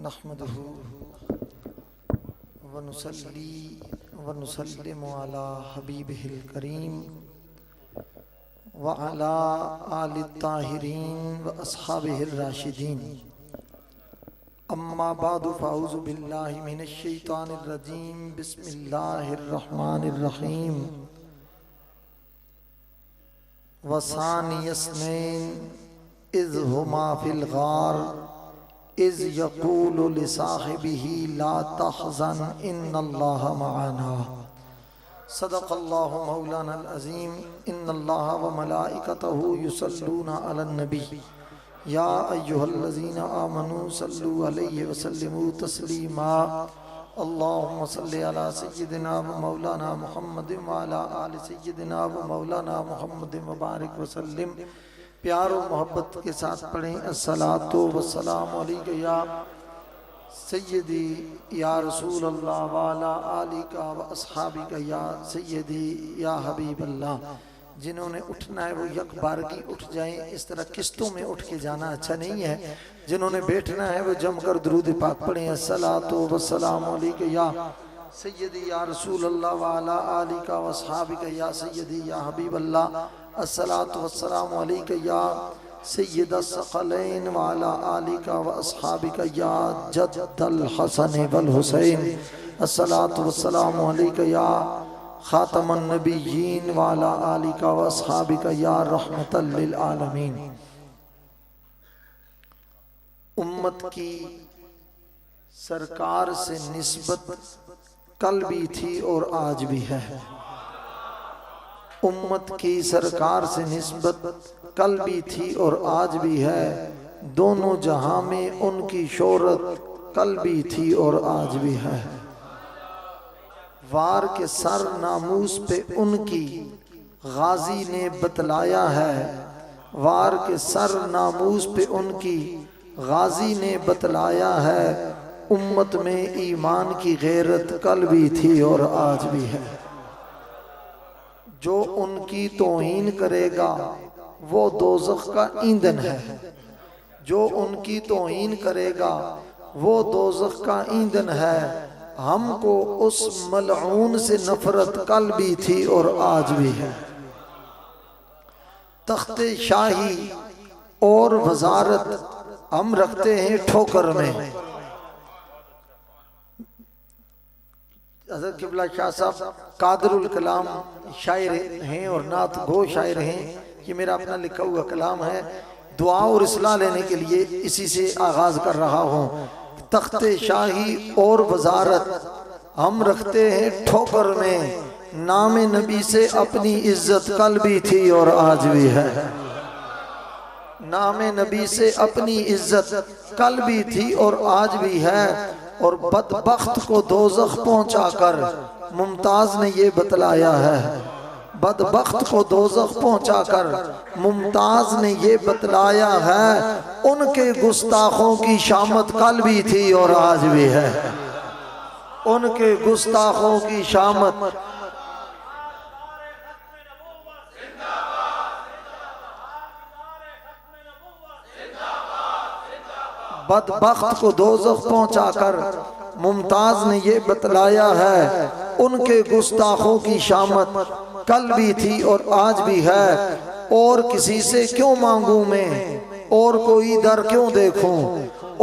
नहमदुहु व नुसल्ली व नुसल्लिमु अला हबीबिहिल करीम व अला आलि ताहिरीन व अस्हाबिहिर राशिदीन। अम्मा बादु फ़अऊज़ु बिल्लाहि मिनश शैतानिर रजीम। बिस्मिल्लाहिर रहमानिर रहीम। वसानियस्नैन इज़ हुमा फिल गार इज़ यक़ूलु लिसाहिबिही ला तहज़न इन्नल्लाहा मअना। सदक़ल्लाहु मौलानल अज़ीम। इन्नल्लाहा व मलाइकतहु युसल्लूना अलन नबी या अय्युहल्लज़ीना आमनू सल्लु अलैहि व सल्लिमू तस्लीमा। अल्लाहुम्मा सल्लि अला सय्यिदिना व मौलाना मुहम्मदिन व अला आलि सय्यिदिना व मौलाना मुहम्मदिन व बारिक व सल्लिम। प्यार और मोहब्बत के साथ पढ़ें अस्सलातु वस्सलामु अलैका या सय्यदी या रसूल अल्लाह व अला आलिका व अस्हाबिका या सय्यदी या हबीब अल्लाह। जिन्होंने उठना है वो यक बारगी उठ जाएं। इस तरह किस्तों में उठ के जाना अच्छा नहीं है। जिन्होंने बैठना है वो जमकर दुरूद पाक पढ़ें अस्सलातु वस्सलामु अलैका या सय्यदी या रसूल अल्लाह व अला आलिका व अस्हाबिका या सय्यदी या हबीब अल्लाह। अस्सलातु वस्सलामु अलैका या सय्यदस सकलैन व अला आलिका व अस्हाबिका या जद्दल हसन वल हुसैन। अस्सलातु वस्सलामु अलैका या खातमन नबिय्यीन व अला आलिका व अस्हाबिका या रहमतल लिल आलमीन। उम्मत की सरकार से निस्बत कल भी थी और आज भी है। उम्मत की सरकार से निस्बत कल भी थी और आज भी है। दोनों जहां में उनकी शोहरत कल भी थी और आज भी है। वार के सर नामूस पे उनकी गाजी ने बतलाया है। वार के सर नामूस पे उनकी गाजी ने बतलाया है। उम्मत में ईमान की गैरत कल भी थी और आज भी है। जो उनकी तौहीन करेगा वो दोज़ख का ईंधन है। जो उनकी तौहीन करेगा वो दोज़ख का ईंधन है। हमको उस मलऊन से नफरत कल भी थी और आज भी है। तख्ते शाही और वजारत हम रखते हैं ठोकर में। हज़रत किबला शाह साहब कादरुल कलाम शायर हैं और नात गो शायर हैं। ये मेरा अपना लिखा हुआ कलाम है। दुआ और इस्लाह लेने के लिए इसी से आगाज कर रहा हूँ। तख्ते शाही और वजारत हम रखते हैं ठोकर में। नाम नबी से अपनी इज्जत कल भी थी और आज भी है। नाम नबी से अपनी इज्जत कल भी थी और आज भी है। और बदबख्त को दोज़ख पहुंचाकर मुमताज ने ये बतलाया है। बदबख्त को दोज़ख पहुंचाकर मुमताज ने ये बतलाया है। उनके गुस्ताखों की शामत कल भी थी और आज भी है। उनके गुस्ताखों की शामत बदबख्त को दोज़ख पहुंचाकर मुमताज ने ये बतलाया है। उनके गुस्ताखों की शामत कल भी थी और आज भी है। और किसी से क्यों मांगू मैं और कोई दर क्यों देखूं।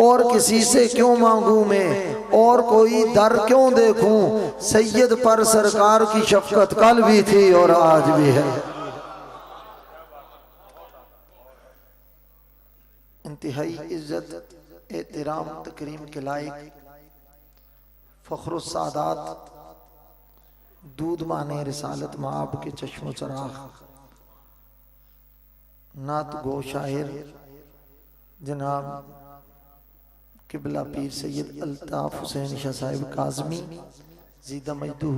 और किसी से क्यों मांगू मैं और कोई दर क्यों देखूं। सैयद पर सरकार की शफकत कल भी थी और आज भी है। इंतहाई इज्जत एहतराम तकरीम के लायक फ़ख्रुस सादात दूध माने रिसालत माब के चश्मो चराग नात गो शायर जनाब किबला पीर सैयद अल्ताफ हुसैन शाह साहिब काज़मी ज़ीदा मजदू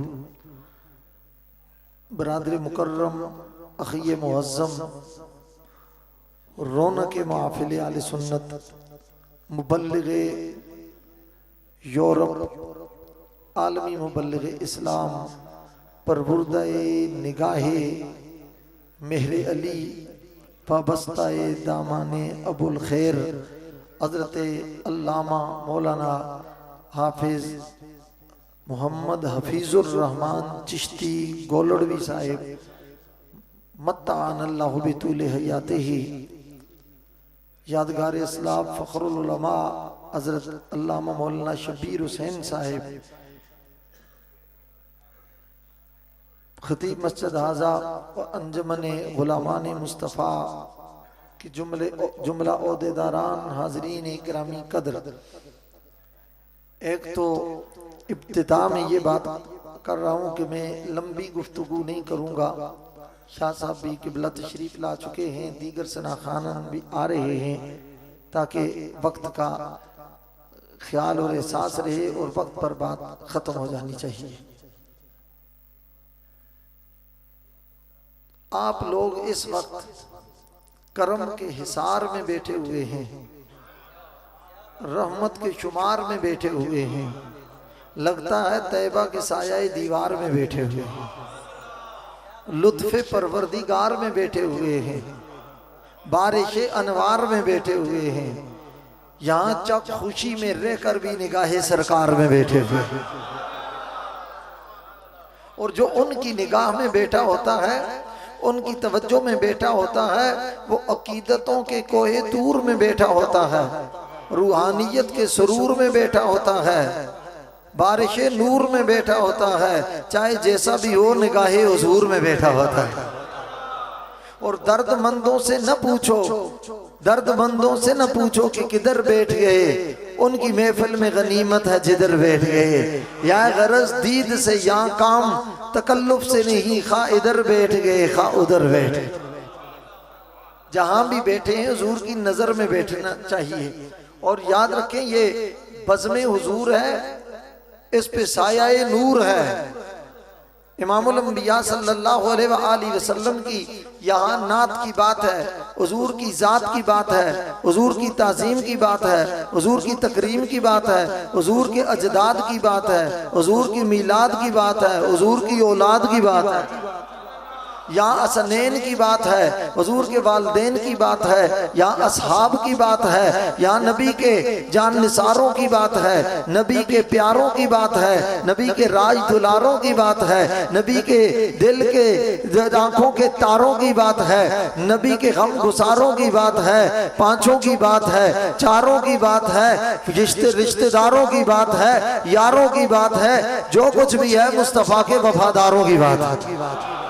बरादर मुकर्रम अखिय मुअज़्ज़म रौनक महफ़िल आले सुन्नत मुबल्लिग़े यूरोप आलमी मुबल्लिग़े इस्लाम परवुर्दाए निगाहे मेहरे अली पाबस्ताए दामाने अबुल खैर हज़रत अल्लामा मौलाना हाफिज मोहम्मद हफीजुर रहमान चिश्ती गोलड़वी साहिब मत्तान अल्लाहु बितूले हयाते ही यादगार इस्लाम फ़ख्रुल उलमा हज़रत अल्लामा मौलाना शबीर हुसैन साहिब खतीब मस्जिद हाजा व अंजमन गुलामान मुस्तफ़ा की जुमला ओहदेदारान हाज़रीन इकरामी कदर। एक तो इब्तिदा में ये बात कर रहा हूँ कि मैं लंबी गुफ्तगू नहीं करूँगा। शाह साहब भी किबला तशरीफ ला चुके हैं, दीगर सनाखानन भी आ रहे हैं, ताकि वक्त का ख्याल और एहसास रहे और वक्त पर बात ख़त्म हो जानी चाहिए। आप लोग इस वक्त करम के हिसार में बैठे हुए हैं, रहमत के शुमार में बैठे हुए हैं, लगता है तैबा के साया दीवार में बैठे हुए हैं, लुत्फ़े परवरदिगार में बैठे हुए हैं, बारिश अनवार में बैठे हुए हैं, यहाँ चक खुशी में रहकर भी निगाहे सरकार में बैठे हुए हैं। और जो उनकी निगाह में बैठा होता है, उनकी तवज्जो में बैठा होता है, वो अकीदतों के कोहे तूर में बैठा होता है, रूहानियत के सुरूर में बैठा होता है, बारिश नूर में बैठा होता है, चाहे जैसा भी हो निगाहे हुजूर में बैठा होता है। और दर्दमंदों से न पूछो, दर्दमंदों से न पूछो कि किधर बैठ गए, उनकी महफिल में गनीमत है जिधर बैठ गए। या गरज दीद से या काम तकल्लुफ से नहीं, खा इधर बैठ गए खा उधर बैठे। जहां भी बैठे हैं हुजूर की नजर में बैठना चाहिए। और याद रखें ये बज़्म हुजूर है, इस पे साया नूर है। इमामुल अंबिया सल्लल्लाहु अलैहि वसल्लम की यहाँ नात की बात है, हुजूर की जात की बात है, हुजूर की ताज़ीम की बात है, हुजूर की तकरीम की बात है, हुजूर के अजदाद की बात है, हुजूर की मीलाद की बात है, हुजूर की औलाद की बात है, यहाँ असनैन की बात है, हुजूर के वालदैन की बात है, यहाँ असहाब की बात है, यहाँ नबी के जान निसारों की बात है, नबी के प्यारों की बात है, नबी के राज दुलारों की बात है, नबी के दिल के आंखों के तारों की बात है, नबी के गम गुसारों की बात है, पांचों की बात है, चारों की बात है, रिश्तेदारों की बात है, यारों की बात है, जो कुछ भी है मुस्तफ़ा के वफादारों की बात है।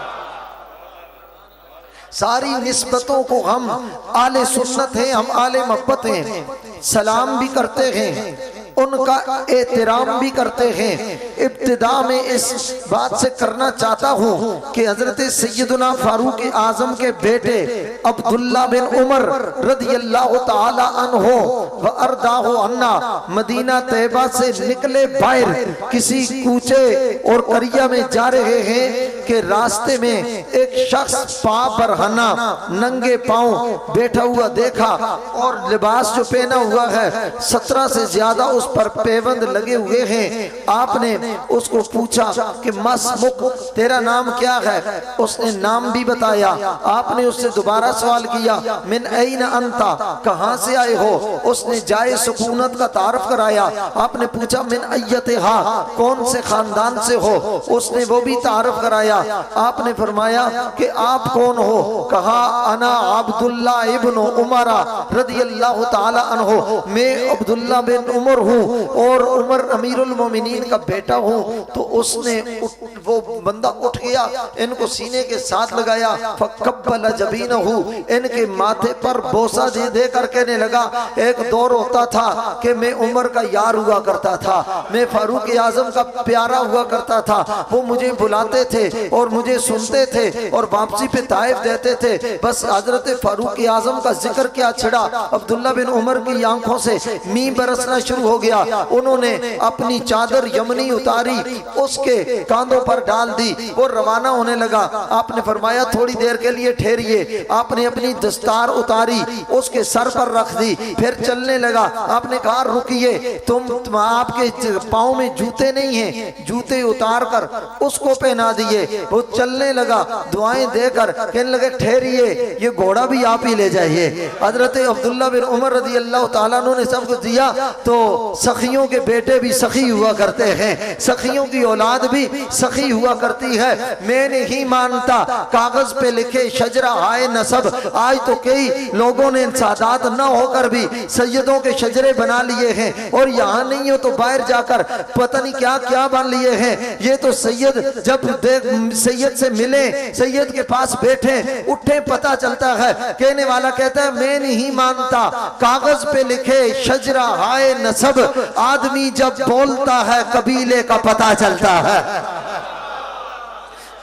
सारी निस्बतों को हम आले सुन्नत हैं, हम आले मोहब्बत हैं, सलाम भी करते हैं, उनका एहतराम भी करते हैं। इब्तिदा में इस बात से करना चाहता हूँ कि हजरत सैयदना फारूक आजम के बेटे अब्दुल्ला बिन उमर रदियल्लाहु ताला अन्हो व अर्दाहु अन्ना मदीना तैयबा से निकले बाहर किसी कूचे और करिया में जा रहे हैं कि रास्ते में एक शख्स पाँव पर हना नंगे पाँव बैठा हुआ देखा और लिबास जो पहना हुआ है 17 से ज्यादा उस पर पेबंद लगे हुए हैं। आपने उसको पूछा कि मसमुक तेरा नाम क्या है, उसने नाम भी बताया। आपने उससे दोबारा सवाल किया मिन ऐन अंता, कहां से आए हो, उसने जाए सुकूनत का तारफ कराया। आपने पूछा मिन अय्यतिहा, कौन से खानदान से हो, उसने वो भी तारफ कराया। आपने फरमाया कि आप कौन हो, कहा अना अब्दुल्ला इब्न उमर रदियल्लाहु ताला अन्हु, मैं अब्दुल्ला बिन उमर हूँ और उमर अमीरुल मोमिनीन का बेटा हूँ। तो उसने वो बंदा उठ गया, इनको सीने के साथ लगाया, फकब्बल जबीनहु, इनके माथे पर बोसा दे दे कर कहने लगा, एक दौर होता था कि मैं उमर का यार हुआ करता था, मैं फारूक आजम का प्यारा हुआ करता था, वो मुझे बुलाते थे और मुझे सुनते थे और वापसी पे ताइफ देते थे। बस हजरत फारूक आजम का जिक्र क्या छिड़ा, अब्दुल्ला बिन उमर की आंखों से मी बरसना शुरू हो गया। उन्होंने अपनी चादर यमनी उतारी, उसके कांधों पर डाल दी, वो रवाना होने लगा। आपने फरमाया थोड़ी देर के लिए ठहरिए। आपने अपनी दस्तार उतारी, उसके सर पर रख दी, फिर चलने लगा। आपने कहा रुकिए, तुम आपके पाँव में जूते नहीं हैं, जूते उतार कर उसको पहना दिए। वो चलने लगा, दुआएं देकर कहने लगे ठहरिए, ये घोड़ा भी आप ही ले जाइए। हजरत अब्दुल्ला बिन उमर रज़ी अल्लाह तआला अन्हु ने सब कुछ दिया। तो सखियों के बेटे भी सखी हुआ करते हैं, सखियों की औलाद भी सखी हुआ करती है। मैं नहीं मानता कागज पे लिखे शजरा हाय नसब, आज तो कई लोगों ने सादात न होकर भी सैयदों के शजरे बना लिए हैं, और यहाँ नहीं हो तो बाहर जाकर पता नहीं क्या क्या बन लिए हैं। ये तो सैयद जब सैयद से मिले, सैयद के पास बैठे उठे, पता चलता है। कहने वाला कहता है मैं नहीं मानता कागज पे लिखे शजरा हाय नसब, आदमी जब बोलता है कबीले का पता चलता है।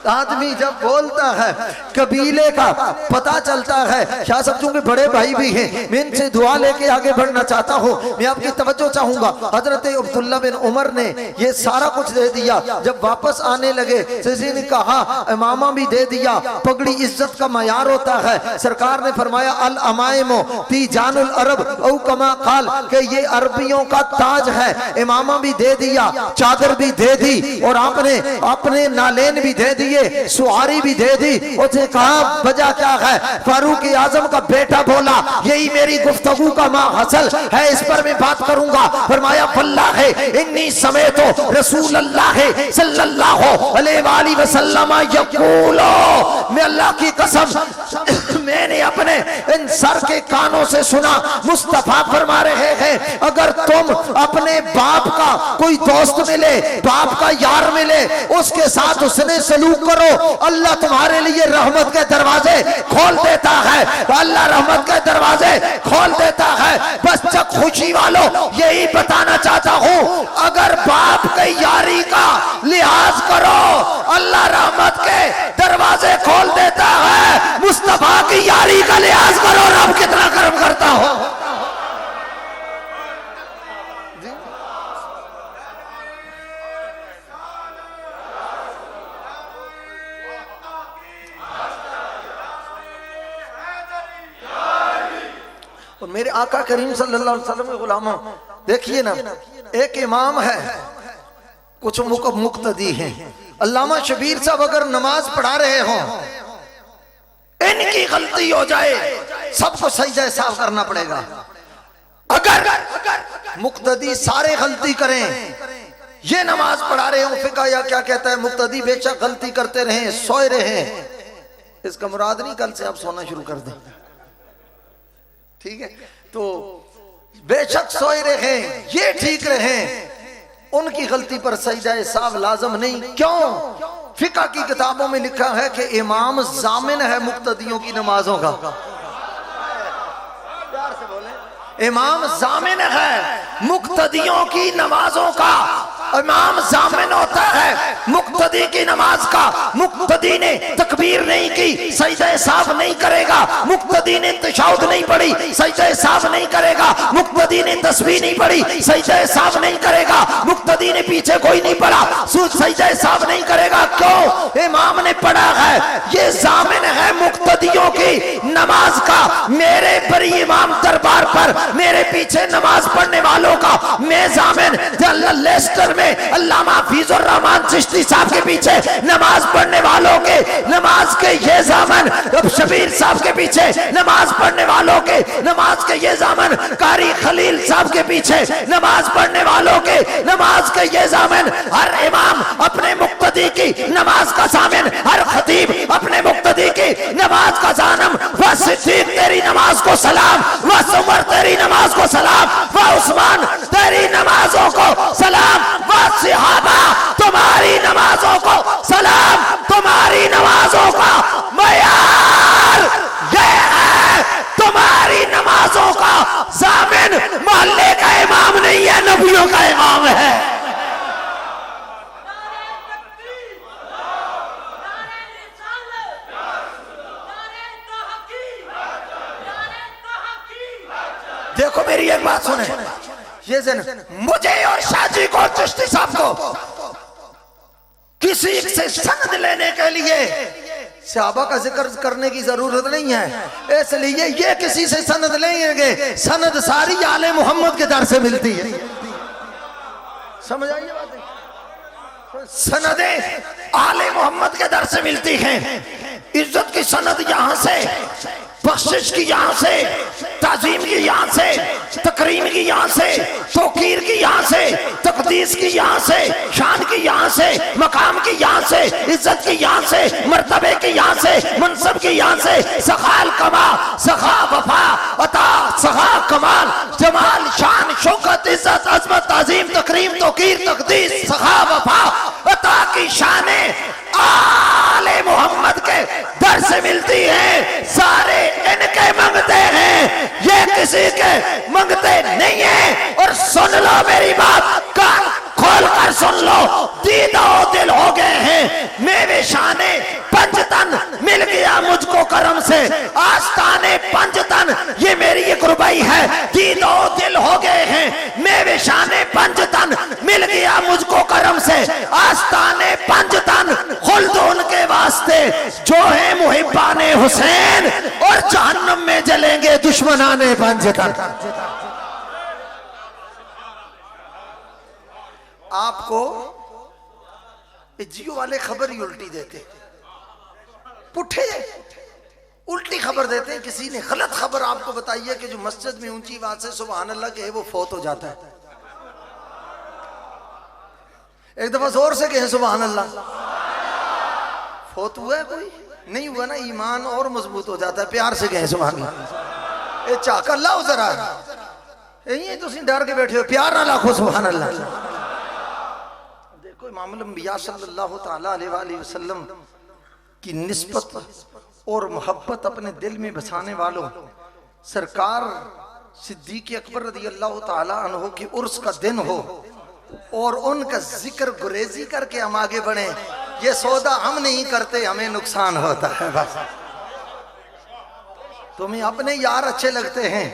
आदमी जब बोलता है कबीले का पता चलता है। शाह साहब चूंकि बड़े भाई भी हैं, मैं इनसे दुआ लेके आगे बढ़ना चाहता हूँ। मैं आपकी तवज्जो चाहूंगा, हजरत अब्दुल्ला बिन उमर ने ये सारा कुछ दे दिया। जब वापस आने लगे किसी ने कहा इमामा भी दे दिया, पगड़ी इज्जत का मयार होता है। सरकार ने फरमाया अल अमाइमो ती जानुल अरब औ कमा काल, के ये अरबियों का ताज है। इमामा भी दे दिया, चादर भी दे दी, और आपने अपने नालेन भी दे दी, सुहारी भी दे दी। उसे कहा वजह क्या है? फारूक आजम का बेटा बोला यही मेरी गुफ्तगू का माहसल है, इस पर मैं बात करूंगा। फरमाया वल्लाह इन्नी समय तो रसूल अल्लाह सल्लल्लाहु अलैहि वसल्लम यक़ूलो, मैं अल्लाह की कसम मैंने अपने इन सर के कानों से सुना, मुस्तफा फरमा रहे हैं अगर तुम अपने बाप का कोई दोस्त मिले, बाप का यार मिले, उसके साथ उसने सलूक करो, अल्लाह तुम्हारे लिए रहमत के दरवाजे खोल देता है। अल्लाह रहमत के दरवाजे खोल देता है। बस जब खुशी वालों यही बताना चाहता हूँ, अगर बाप की यारी का लिहाज करो अल्लाह रहमत के दरवाजे खोल देता है। मुस्तफा की यारी का लिहाज करो, रब कितना कर्म करता हो। और मेरे आका करीम सल्लल्लाहु अलैहि वसल्लम के गुलामों, देखिए ना, एक इमाम है, कुछ मुक्तदी हैं। अल्लामा शबीर साहब अगर नमाज पढ़ा रहे हो, इनकी गलती हो जाए सबको सजदा साफ करना पड़ेगा। अगर मुक्तदी सारे गलती करें, ये नमाज पढ़ा रहे हो, फिका या क्या कहता है मुक्तदी बेशक गलती करते रहे, सोए रहे, इसका मुराद नहीं कल से आप सोना शुरू कर दें, ठीक है? तो बेशक सोए रहे, ये ठीक रहे, उनकी गलती पर सजदा साफ लाजम नहीं। क्यों? फिका की किताबों में लिखा है कि इमाम जामिन है मुक्तदियों की नमाजों का। प्यार से बोले, इमाम जामिन है मुक्तदियों की नमाजों का। इमाम जामिन होता है मुक्तदी की नमाज का। मुक्तदी ने तकबीर नहीं की, सजदा साफ नहीं करेगा। मुक्तदी ने तशहुद नहीं पढ़ी, सजदा साफ नहीं करेगा। मुक्तदी ने तस्बीह नहीं पढ़ी, सजदा साफ नहीं करेगा। मुक्तदी ने पीछे कोई नहीं पढ़ा, सजदा साफ नहीं करेगा। क्यों? इमाम ने पढ़ा है। ये जामिन है मुक्तदियों की नमाज का। मेरे बड़ी इमाम दरबार पर मेरे पीछे नमाज पढ़ने वालों का मैं जामिन। लेस्टर में अल्लामा हफीजुर रहमान चिश्ती साहब के पीछे नमाज पढ़ने वालों के नमाज के ये जामिन, अब शबीर साहब के पीछे नमाज पढ़ने वालों के नमाज के ये जामिन, कारी खलील साहब के पीछे नमाज पढ़ने वालों के नमाज के ये जामिन। हर इमाम अपने मुक्तदी की नमाज का जामिन, हर खतीब अपने मुक्तदी की नमाज का जानम। वह सिद्दीक तेरी नमाज को सलाम, वह उमर तेरी नमाज को सलाम, वह उस्मान तेरी नमाजों को सलाम, वह सहाबा तुम्हारी नमाजों को सलाम। तुम्हारी नमाजों का मयार ये है, तुम्हारी नमाजों का जामिन मोहल्ले का इमाम नहीं है, नबियों का इमाम है। देखो मेरी एक बात सुने, ये मुझे और शाहजी को, चिश्ती साहब को किसी से सनद लेने के लिए सहाबा का जिक्र करने की जरूरत नहीं है, इसलिए ये किसी से सनद लेंगे। सनद सारी आले मोहम्मद के दर से मिलती है। समझ आइए बात? सनदे आले मोहम्मद के दर से मिलती हैं। इज्जत की सनद यहाँ से, बख्शिश की यहाँ से, ताजीम की यहाँ से, तकरीम की यहाँ से, तौकीर की यहाँ से, तकदीस की यहाँ से, शान की यहाँ से, मकाम की यहाँ से, इज्जत की यहाँ से, मर्तबे की यहाँ से, मनसब की यहाँ से, सखाल कमा, सखा वफा, अता, सखा कमाल, जमाल, शान, शौकत, इज्जत, अजमत, ताजीम, तकरीम, तौकीर, तकदीस, सखा वफा, अता की शाने आले मोहम्मद के दर से मिलती है। सारे इनके मंगते हैं, ये किसी के मंगते नहीं है। और सुन लो मेरी बात, कान खोल कर सुन लो, दीदो दिल हो गए हैं मेरे शाने पंजतन, मिल गया मुझको करम से आस्ताने पंजतन, ये मेरी एक रुबाई है। दीदो दिल हो गए हैं मेरे शाने पंजतन, मिल गया मुझको करम से आस्ताने पंजतन, खुल्दून के वास्ते जो है मुहिब्बाने हुसैन, और जहन्नम में जलेंगे दुश्मनाने पंजतन। आपको जियो वाले खबर ही उल्टी देते, पुठे उल्टी खबर देते हैं। किसी ने गलत खबर आपको बताई है कि जो मस्जिद में ऊंची आवाज से सुभान अल्लाह कहे वो फौत हो जाता है। एक दफा जोर से कहे सुभान अल्लाह, फौत हुआ है कोई नहीं हुआ ना, ईमान और मजबूत हो जाता है। प्यार से कहे सुभान अल्लाह, ये चाकर लाओ जरा, यही तुम डर के बैठे हो, प्यार ना लाखो सुभान अल्लाह। देखो इमाम अंबिया सल्लल्लाहु तआला अलैहि वसल्लम की निस्बत और मोहब्बत अपने दिल में बसाने वालों, सरकार सिद्दीक अकबर रज़ी अल्लाह तआला अन्हु की उर्स का दिन हो और उनका जिक्र गुरेजी करके हम आगे बढ़े, ये सौदा हम नहीं करते, हमें नुकसान होता है। बस तुम्हें अपने यार अच्छे लगते हैं,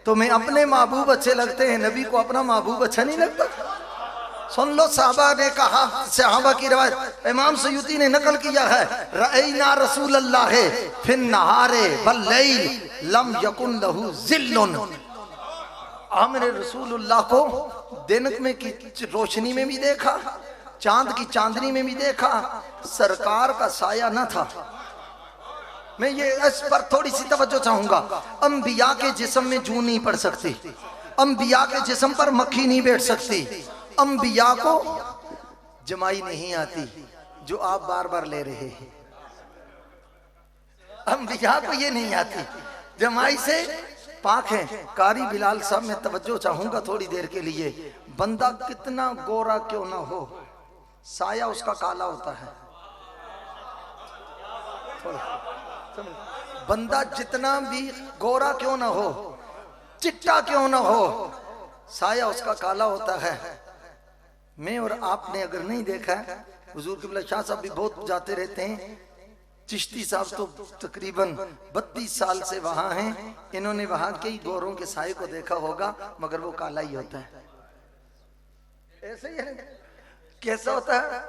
तुम्हें अपने महबूब अच्छे लगते हैं, नबी को अपना महबूब अच्छा नहीं लगता। सुन लो, साहबा ने कहा, सहाबा की रवायत इमाम सयूती ने नकल किया है, रअयना रसूल अल्लाह फिन नहारे वल लैल लम यकुन लहू जिल्लुन, हमने रसूलुल्लाह को दिन में की रोशनी में भी देखा, चांद की चांदनी में भी देखा, सरकार का साया न था। मैं ये इस पर थोड़ी सी तवज्जो चाहूंगा, अंबिया के जिस्म में जूं नहीं पड़ सकती, अंबिया के जिस्म पर मक्खी नहीं बैठ सकती, अंबिया को जमाई नहीं आती जो आप बार बार ले रहे हैं, अंबिया को ये नहीं आती, जमाई से पाक है। कारी बिलाल साहब मैं तवज्जो चाहूंगा थोड़ी देर के लिए, बंदा कितना गोरा क्यों ना हो, साया उसका काला होता है। बंदा जितना भी गोरा क्यों ना हो, चिट्टा क्यों ना हो, साया उसका काला होता है। मैं और आपने अगर नहीं देखा है, हुजूर क़िबला शाह साहब भी बहुत जाते रहते हैं, चिश्ती साहब तो तकरीबन 32 साल से वहां हैं, इन्होंने वहां के गोरों के साये को देखा होगा, मगर वो काला ही होता है। ऐसे ही है, कैसा होता है,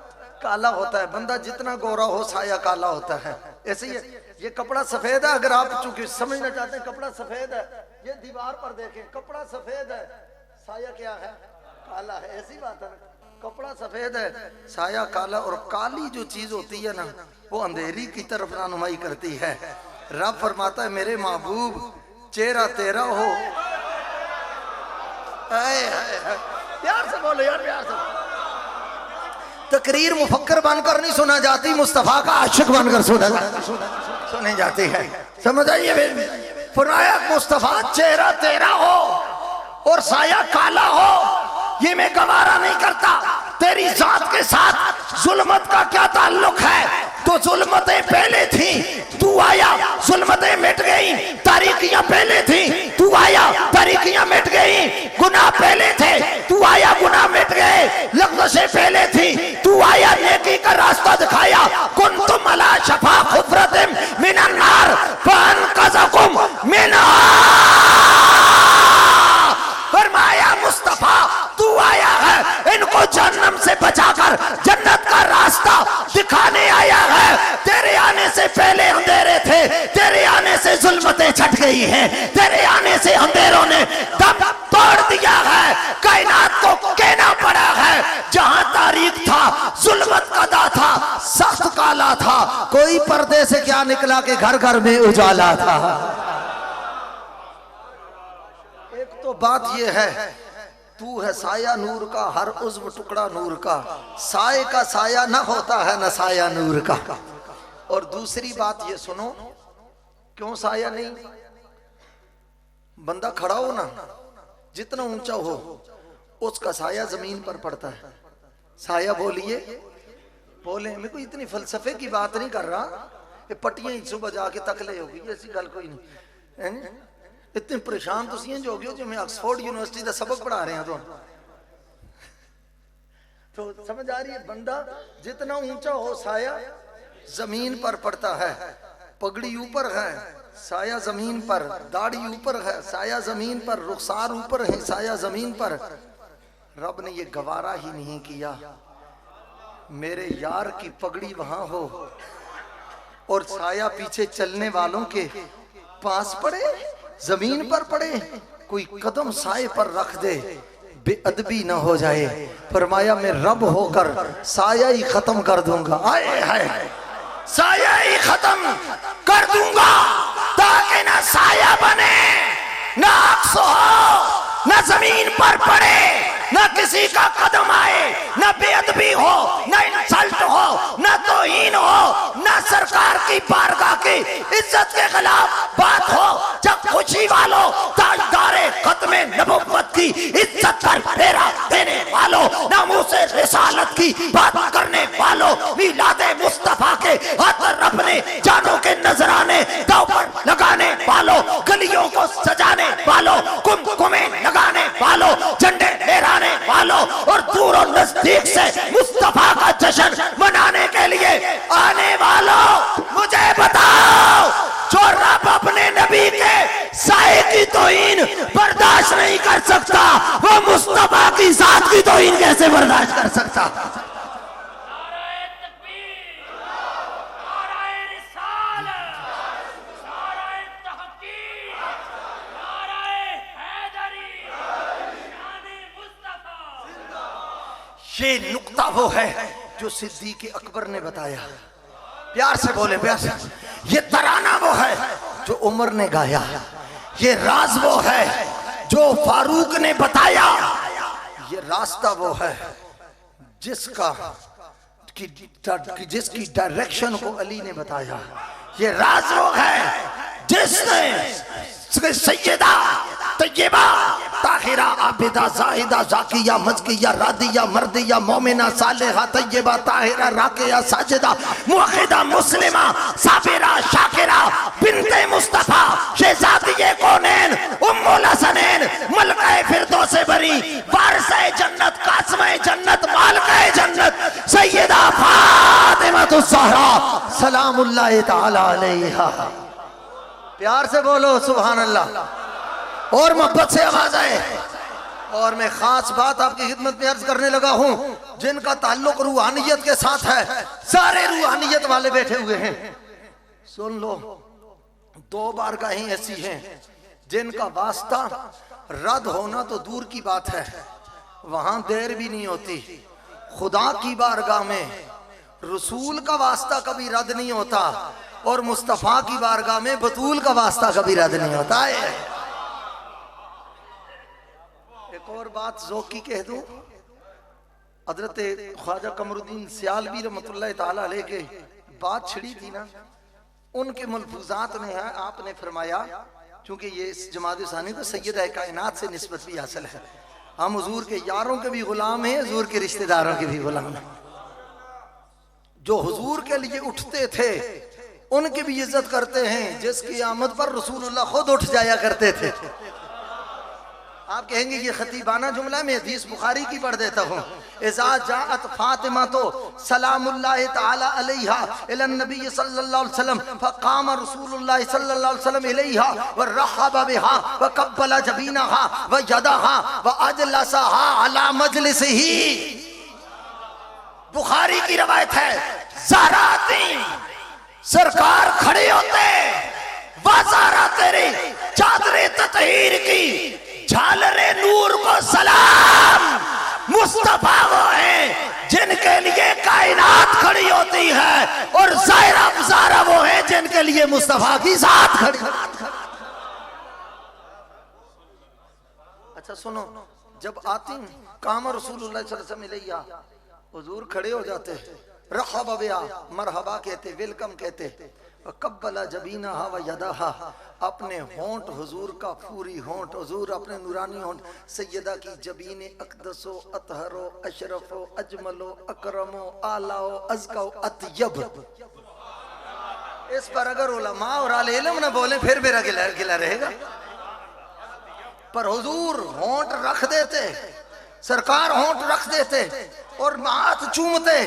काला होता है। बंदा जितना गोरा हो साया काला होता है। ऐसे ही ये कपड़ा सफेद है, अगर आप चूंकि समझना चाहते हैं कपड़ा सफेद है, ये दीवार पर देखें, कपड़ा सफेद है, साया क्या है, काला है। ऐसी बात है, कपड़ा सफेद है, साया काला। और काली जो चीज होती है ना, वो अंधेरी की तरफ रहनुमाई करती है। रब फरमाता है मेरे महबूब चेहरा तेरा हो, प्यार से बोलो यार, प्यार से। तकरीर मुफक्कर बनकर नहीं सुना जाती, मुस्तफा का आशिक बनकर सुनी जाती है। समझ आइए, फरमाया मुस्तफा चेहरा तेरा हो और साया काला हो, ये मैं गवारा नहीं करता। तेरी जात के साथ जुल्मत का क्या ताल्लुक है? तो जुल्मतें पहले थी, तू आया, जुल्मतें मिट गई। तारीखियां पहले थी, तू आया, तारीखियां मिट गई। गुनाह पहले थे, तू आया, गुनाह मिट गए। लग़्ज़शें पहले थी, तू आया, नेकी का रास्ता दिखाया। कुन्तुम अला शफ़ा हुफ़रतिम मिनन नार फ़अनक़ज़कुम मिनहा। फरमाया मुस्तफा तू आया है, इनको जहन्नम से बचाकर जन्नत का रास्ता दिखाने आया है। तेरे आने से पहले अंधेरे थे, तेरे आने से जुल्मतें छट गई हैं, तेरे आने से अंधेरों ने दम तोड़ दिया है। कायनात को कहना पड़ा है, जहां तारीख था पर्दे से क्या निकला कि घर घर में उजाला था। एक तो बात यह है, तू है साया नूर का, हर उज़्व टुकड़ा नूर का, साए का साया न होता है न साया नूर का। और दूसरी बात ये सुनो, क्यों साया नहीं? बंदा खड़ा हो ना, जितना ऊंचा हो उसका साया जमीन पर पड़ता है। साया बोलिए, बोले। मैं कोई इतनी फलसफे की बात नहीं कर रहा, ये पट्टियां ही सुबह जाके तकले होगी, ऐसी गल कोई नहीं। इतने परेशान तुसी जो हो जो मैं ऑक्सफोर्ड यूनिवर्सिटी का सबक पढ़ा रहे हैं तो समझ आ रही है? बंदा जितना ऊंचा हो साया जमीन पर पड़ता है। पगड़ी ऊपर है, साया जमीन पर, दाढ़ी ऊपर है, साया जमीन पर, रुखसार ऊपर है, साया जमीन पर। रब ने ये गवारा ही नहीं किया मेरे यार की पगड़ी वहां हो और साया पीछे चलने वालों के पास पड़े, जमीन पर पड़े। कोई कदम साए पर रख दे, बेअदबी ना हो जाए। फरमाया मैं रब होकर साया ही खत्म कर दूंगा। आए हाय, साया ही खत्म कर दूंगा ताकि ना साया बने, ना अक्स हो, ना जमीन पर पड़े, ना किसी का कदम आए, ना बेअदबी हो, ना इंसल्ट हो, ना तौहीन हो, ना सरकार की बारगाह की इज्जत के खिलाफ बात हो। जब खुशी वालों, ताजदारे खत्मे नबुव्वत की इज्जत पर फेरा देने वालों, नामूसे रिसालत की बात करने वालों, मिलादे मुस्तफा के हाथ अपने जानों के नजराने दांव पर लगाने वालों, गलियों को सजाने वालों, कुमकुमे लगाने वालों, झंडे लहराने वालों और दूर और नजदीक से मुस्तफा का जश्न मनाने के लिए आने वालों, मुझे बताओ, जो रब अपने नबी के साए की तौहीन बर्दाश्त नहीं कर सकता, वो मुस्तफा की जात की तौहीन कैसे बर्दाश्त कर सकता? ये नुक्ता वो है जो सिद्दीक़ अकबर ने बताया। प्यार से बोले, प्यार से। ये तराना वो है जो उमर ने गाया। ये राज वो है जो फारूक ने बताया। ये रास्ता वो है जिसकी डायरेक्शन को अली ने बताया। ये राज वो है जिसने सैयदा तैयबा ताहिरा आबिदा जाहिदा जाकिया मजकिया रादिया मर्दिया मोमिना सालेहा तैयबा ताहिरा राकिया साजिदा मुअख्खिदा मुस्लिमा साबिरा शाकिरा बिन्ते मुस्तफा शहजादिये कौनैन उम्मुल हसनैन मलकाए फिरदौसे बरी वारिसे जन्नत कासिमे जन्नत मालिकाए जन्नत सैयदा फातिमातुज़ ज़हरा सलामुल्लाहि तआला अलैहा। प्यार से बोलो सुभान अल्लाह और मोहब्बत से आवाज आए। और मैं खास बात आपकी खिदमत में अर्ज करने लगा हूं, जिनका ताल्लुक रूहानियत के साथ है, सारे रूहानियत वाले बैठे हुए हैं, सुन लो। 2 बारगाहें ऐसी हैं जिनका वास्ता रद्द होना तो दूर की बात है, वहां देर भी नहीं होती। खुदा की बारगाह में रसूल का वास्ता कभी रद्द नहीं होता और मुस्तफा की बारगाह में बतूल का वास्ता कभी रद्द नहीं होता है। एक और बात ज़ौकी कह दूं, हजरत ख्वाजा कमरुद्दीन सियालवी रहमतुल्लाह ताला अलैह के बात छिड़ी थी ना, उनके मलफूजात में है, आपने फरमाया, क्योंकि ये इस जमात सानी को सैयदा कायनात से निस्बत भी हासिल है, हम हुजूर के यारों के भी गुलाम हैं, हुजूर के रिश्तेदारों के भी गुलाम हैं। जो हुजूर के लिए उठते थे उनकी भी इज्जत करते हैं, जिसकी आमद पर रसूलुल्लाह खुद उठ जाया करते थे। आप कहेंगे ये खतीबाना जुमला, में हदीस बुखारी की पढ़ देता हूँ। इज़ा जाअत फातिमा तो सलामुल्लाहि तआला अलैहा इलन नबी सल्लल्लाहु अलैहि वसल्लम फकाम रसूलुल्लाह सल्लल्लाहु अलैहि वसल्लम इलैहा व रहबा बिहा व कब्बला जबीनहा व यदहा व अजलसहा अला मजलिसिही। बुखारी की रवायत है, ज़हराती सरकार खड़े होते, वाज़ारा तेरी चादरे ततहीर की झालरे नूर को सलाम, मुस्तफा वो है जिनके लिए कायनात खड़ी होती है, और ज़ाहिरा ज़ारा वो है जिनके लिए मुस्तफा की जात खड़ी। अच्छा सुनो, जब आती काम रसूलुल्लाह सल्लल्लाहु अलैहि वसल्लम इलैया, हुजूर खड़े हो जाते, रहबा बिहा, मरहबा कहते, वेलकम कहते, कब्बला जबीनहा व यदाहा, अपने होंठ हुजूर का, पूरी होंठ हुजूर अपने नूरानी होंठ सैयदा की जबीन अक़दसो अतहरो अशरफो अजमलो अकरमो आलाओ अज़काओ अतयब। इस पर अगर उलमा और आले इल्म न बोले फिर मेरा गिला गिला रहेगा, पर हुजूर होंठ रख देते, सरकार होंठ रख देते और हाथ चूमते।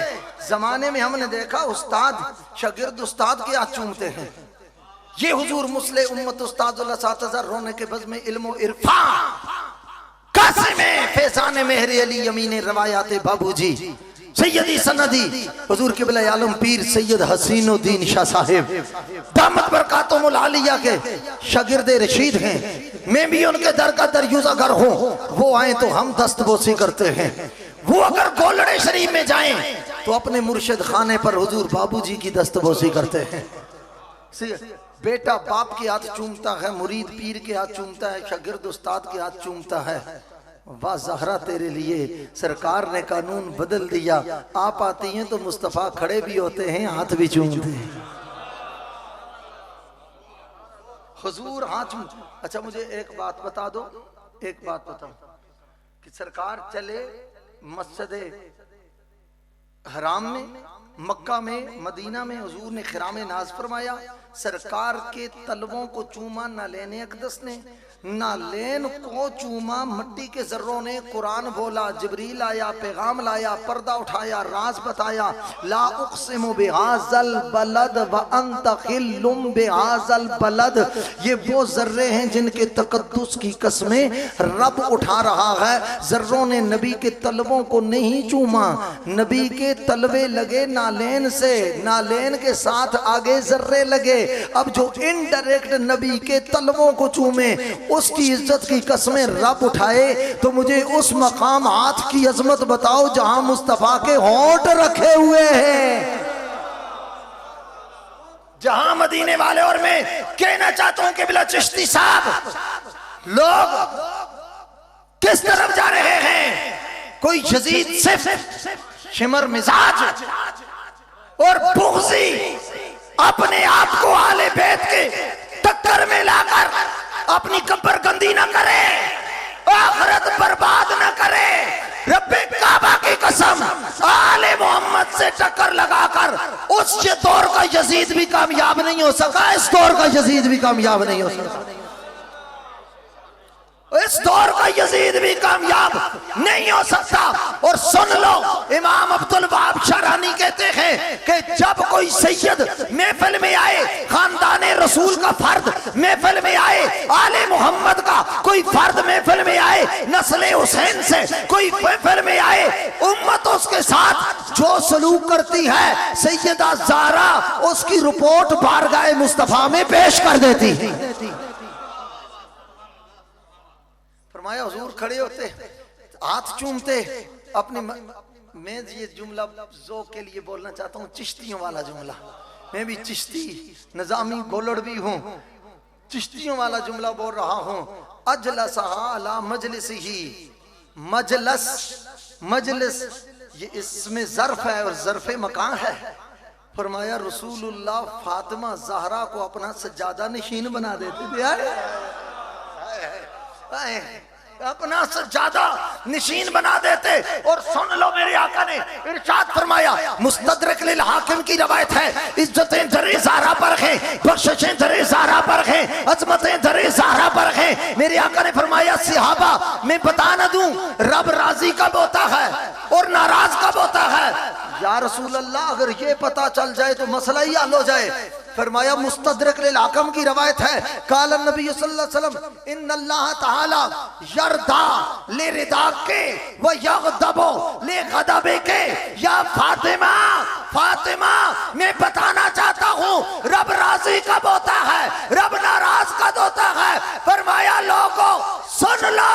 जमाने में हमने देखा उस्ताद शागिर्द उस्ताद के हाथ चूमते हैं। ये हुजूर मुस्लिम उम्मत उस्ताद 7000 रोने के बज़ में इल्म इरफा कासिम फैजान मेहर अली यमीन रवायात बाबूजी सैयदी सनदी हुजूर किबला आलम पीर सैयद हसीनुद्दीन शाह साहिब दामत बरकातुहुल आलिया के शागिर्द रशीद हैं। मैं भी उनके दर का दरयुज़ागर हूँ। वो आए तो हम दस्तबोसी करते हैं, वो अगर गोलड़े शरीफ में जाएं तो अपने मुर्शिद खाने पर हुजूर बाबूजी की दस्तबोसी करते हैं। बेटा बाप के हाथ चूमता है, मुरीद पीर के हाथ चूमता है, शागिर्द उस्ताद के हाथ चूमता है। वाह ज़हरा तेरे लिए सरकार ने कानून बदल दिया। आप आती हैं तो मुस्तफ़ा खड़े भी होते हैं, हाथ भी चूमते हैं। हुजूर हाथ चूम। अच्छा मुझे एक बात बता दो, एक बात बताओ कि सरकार चले मस्जिद हराम में, मक्का में, मदीना में हुजूर ने खिराम नाज फरमाया, सरकार के तलवों को चूमा ना लेने अकदस ने, ना लेन को चूमा मट्टी के जर्रों ने। कुरान बोला, जिब्रील आया, पैगाम लाया, पर्दा उठाया, राज बताया। ला उक़सिमु बिहाज़ल बलद व अंत हिल्लुम बिहाज़ल बलद। ये वो जर्रे हैं जिनके तकद्दुस की कसमें रब उठा रहा है। जर्रों ने नबी के तलवों को नहीं चूमा, नबी के तलवे लगे नालेन से, नालेन के साथ आगे जर्रे लगे। अब जो इनडायरेक्ट नबी के तलवों को चूमे उसकी इज्जत की कसमें रब उठाए, तो मुझे उस मकाम हाथ की अजमत बताओ जहां मुस्तफा के होंठ रखे हुए हैं, जहां मदीने वाले। और मैं कहना चाहता हूं कि बिला चिश्ती साहब लोग किस तरफ जा रहे हैं। कोई यजीद सिर्फ शिमर मिजाज और बुग़्ज़ी अपने आप को आले बैत के टक्कर में लाकर अपनी कब्र गंदी न करे, आखिरत बर्बाद न करे। रब्बे काबा की कसम, आले मोहम्मद से टक्कर लगाकर उस दौर का यजीद भी कामयाब नहीं हो सका, इस दौर का यजीद भी कामयाब नहीं हो सका, इस दौर का यजीद भी कामयाब नहीं हो सकता। और सुन लो, इमाम अब्दुल वहाब शरानी कहते हैं कि जब कोई सैयद महफिल में आए, खानदान रसूल का फर्द महफिल में आए, आले मोहम्मद का कोई फर्द महफिल में आए, नस्ले हुसैन से कोई महफिल में आए, उम्मत उसके साथ जो सलूक करती है, सैयदा ज़हरा उसकी रिपोर्ट बारगाह मुस्तफा में पेश कर देती है। फरमाया हुजूर खड़े होते, हाथ चूमते अपने। मैं ये जुमला ज़ौक़ के लिए बोलना चाहता हूँ, चिश्तियों वाला जुमला। मैं भी चिश्ती निज़ामी गोलड़ भी हूँ, चिश्तियों वाला जुमला बोल रहा हूँ। अजलसहा अला मजलिसिही, मजलस मजलिस ये इसमें ज़र्फ़ है और ज़र्फ़े मकान है। फरमाया रसूलुल्लाह फातिमा ज़हरा को अपना सज्जादा नशीन बना देते थे, अपना सज्जादा नशीन बना देते। और सुन लो, मेरे आका ने इरशाद फरमाया, मुस्तदरक लिल हाकिम की रवायत है, इज्जतें दरे ज़हरा पर हैं, बख्शिशें दरे ज़हरा पर हैं, अज़मतें दरे ज़हरा पर हैं। मेरे आका ने फरमाया, सहाबा मैं बता न दूं रब राजी कब होता है और नाराज कब होता है। या रसूल अल्लाह, अगर ये पता चल जाए तो मसला ही हल हो जाए। फरमाया मुस्तदरक लिल हाकिम की रवायत है, काला नबी सल्लल्लाहु अलैहि वसल्लम इन्नल्लाह तआला यरदा ले रिदा के व यगदबो ले गदबे के। या फातिमा, फातिमा मैं बताना चाहता हूँ रब राजी कब होता है, रब नाराज कब होता है। फरमाया लोगों सुन लो,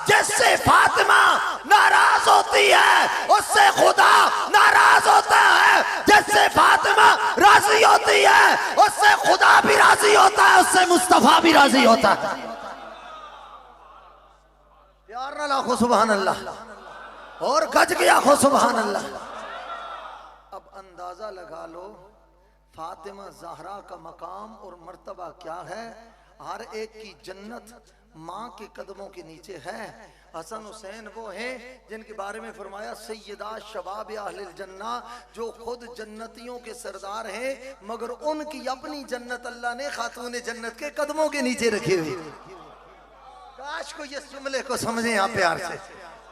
जिससे फातिमा नाराज उससे मुस्तफा भी राजी होता है। प्यार ना लाखो सुभान अल्लाह और गज गया खो सुभान अल्लाह। अब अंदाजा लगा लो फातिमा ज़हरा का मकाम और मर्तबा क्या है। हर एक की जन्नत माँ के कदमों के नीचे है। हसन हुसैन वो हैं जिनके बारे में फरमाया सैयदा शबाब अहलिल जन्ना, जो खुद जन्नतियों के सरदार हैं मगर उनकी अपनी जन्नत अल्लाह ने खातून जन्नत के कदमों के नीचे रखी हुई। काश को ये जुमले को समझें आप प्यार से।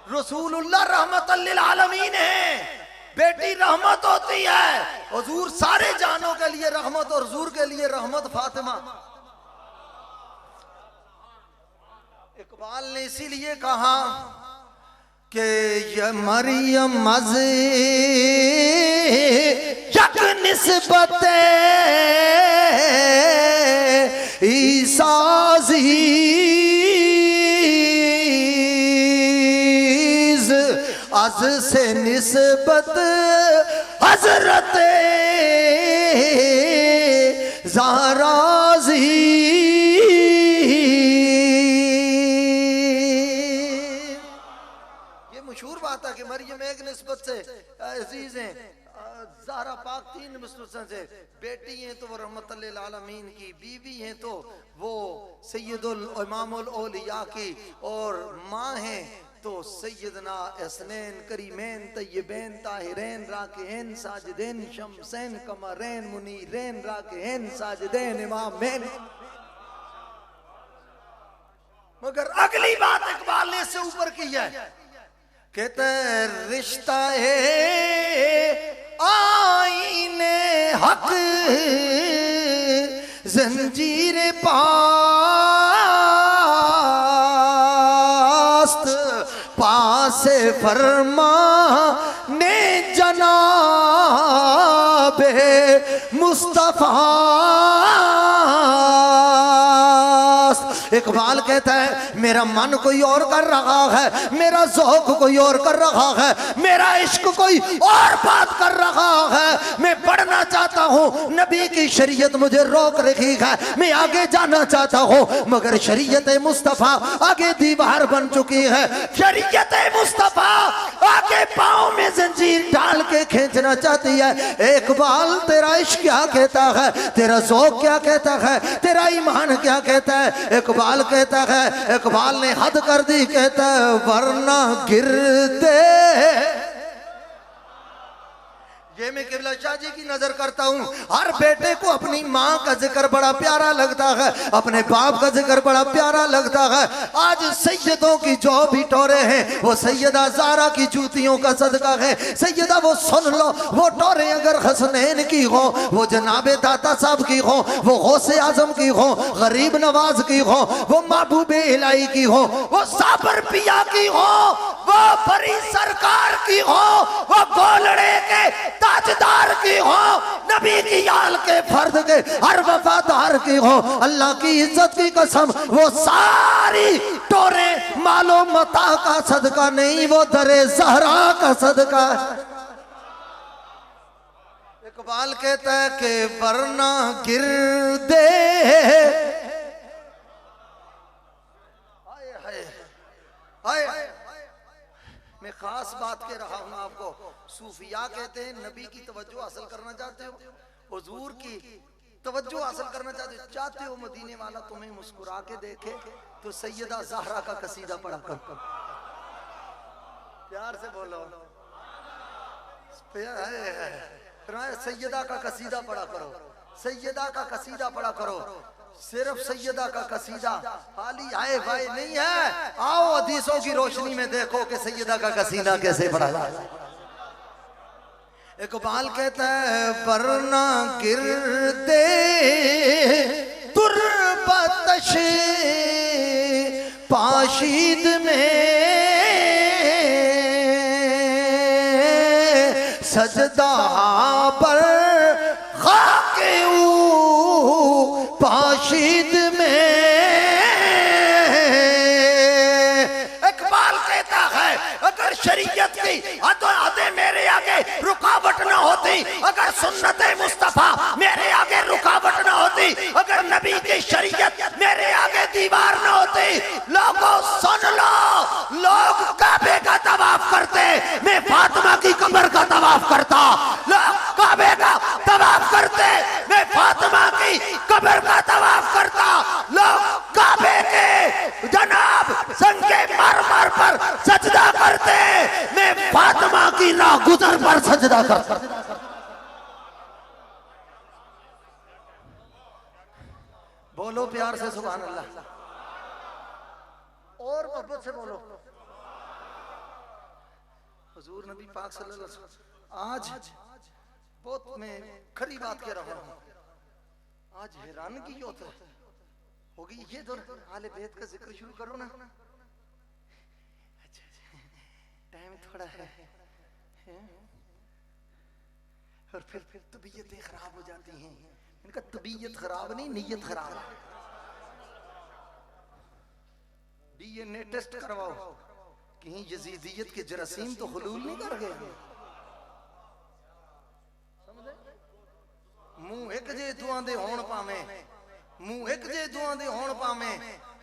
रसूलुल्लाह रहमतल लिल आलमीन है, बेटी रहमत होती है। हुजूर सारे जानों के लिए रहमत और हुजूर के लिए रहमत फातिमा। इकबाल ने इसीलिए कहा कि ये मरियम मज़े यक निस्बत ईसा अज़ीज़ अज़ से निस्बत हज़रत ज़हरा कि मरियम एक निस्बत से अजीज हैं, ज़हरा पाक तीन निस्बत से बेटी हैं तो वो रहमतुल लिल आलमीन की, बीवी हैं तो वो सैयदुल इमामुल औलिया की, और माँ हैं तो सैयदना हसनैन करीमैन तय्यबैन ताहिरैन राकिईन साजिदैन शमसैन कमरैन मुनीरैन राकिईन साजिदैन इमामैन। मगर अगली बात इकबाल ने इससे ऊपर की है, कहते रिश्ता है आईने हक जंजीर पास्त पासे फरमा ने जनाबे मुस्तफा। इकबाल कहता है मेरा मन कोई और कर रहा है, मेरा ज़ौक़ कोई और कर रहा है, मेरा इश्क कोई और बात कर रहा है। मैं पढ़ना चाहता हूँ, नबी की शरीयत मुझे रोक रही है, मैं आगे जाना चाहता हूँ मगर शरीयत मुस्तफ़ा आगे दीवार बन चुकी है। शरीयत मुस्तफ़ा आगे पाँव में जंजीर डाल के खींचना चाहती है। इकबाल तेरा इश्क क्या कहता है, तेरा ज़ौक़ क्या कहता है, तेरा ईमान क्या कहता है। इकबाल कहता है, इकबाल ने हद कर दी, कहता है वरना गिरते। ये मैं किबला शाह जी की नजर करता हूँ। हर बेटे को अपनी माँ का जिक्र बड़ा प्यारा लगता है, अपने बाप का जिक्र बड़ा प्यारा लगता है। आज सैयदों की जो भी टोरे हैं वो सैयदा ज़हरा की जूतियों का सदका है। सैयदा वो सुन लो, वो टोरे अगर हसनैन की हो, वो जनाबे दाता साहब की हो, वो गौसे आजम की हो, गरीब नवाज की हो, वो महबूबे इलाही की हो, वो साबर पिया की हो, वो बड़ी सरकार की हो, वो गोलड़े के ताजदार की हो, नबी की आल के फर्द के हर वफादार की हो। अल्लाह की इज्जत की कसम वो सारी टोरे मालो मता का सदका नहीं, वो दरे ज़हरा का सदका। इकबाल कहता है कि वरना गिरदे मैं खास बात कह रहा हूं आपको। सूफिया कहते हैं नबी की तवज्जो हासिल करना चाहते हो, हुजूर की तवज्जो हासिल करना चाहते हो, मदीने वाला तुम्हें मुस्कुरा के देखे तो सैयदा ज़हरा का कसीदा पढ़ा कर। प्यार से बोलो, सैयदा का कसीदा पढ़ा करो, सैयदा का कसीदा पढ़ा करो। सिर्फ सैयदा का कसीदा खाली आए भाई नहीं है। आओ हदीसों की रोशनी में देखो कि सैयदा का कसीदा कैसे पढ़ा जाए। इकबाल कहता है वरना गिरदे तुरबतश पाशीद में सजदा पर खाके पाशीद में। इकबाल कहता है अगर शरीयत की हदें मेरे आगे रुकावट न होती, अगर सुन्नत मुस्तफा मेरे आगे रुकावट न होती, अगर नबी की शरीयत दीवार न होती। लोगों सुन लो, लोग काबे का तवाफ करते, मैं फातिमा की कब्र का तवाफ करता। लोग काबे का तवाफ करते, मैं फातिमा की कब्र का तवाफ करता। लोग काबे के जनाब संगे मरमर पर सजदा करते, मैं फातिमा की राहगुजर पर सजदा करता। बोलो प्यार से सुभान अल्लाह, और मोहब्बत से बोलो। हुजूर नबी पाक सल्लल्लाहु अलैहि वसल्लम, आज बहुत मैं खरी बात कह रहा हूँ, आज हैरानगी होगी। ये तो आले बैत का जिक्र शुरू करो ना, अच्छा टाइम थोड़ा है और फिर तबीयतें खराब हो जाती हैं। इनका तबीयत खराब नहीं, नीयत खराब है। डीएनए टेस्ट करवाओ, कहीं यजीदियत के जरासीम तो हुलूल नहीं कर गए। मुंह एक जे दुआ दे होण पावे, मुंह एक जे दुआ दे होण पावे।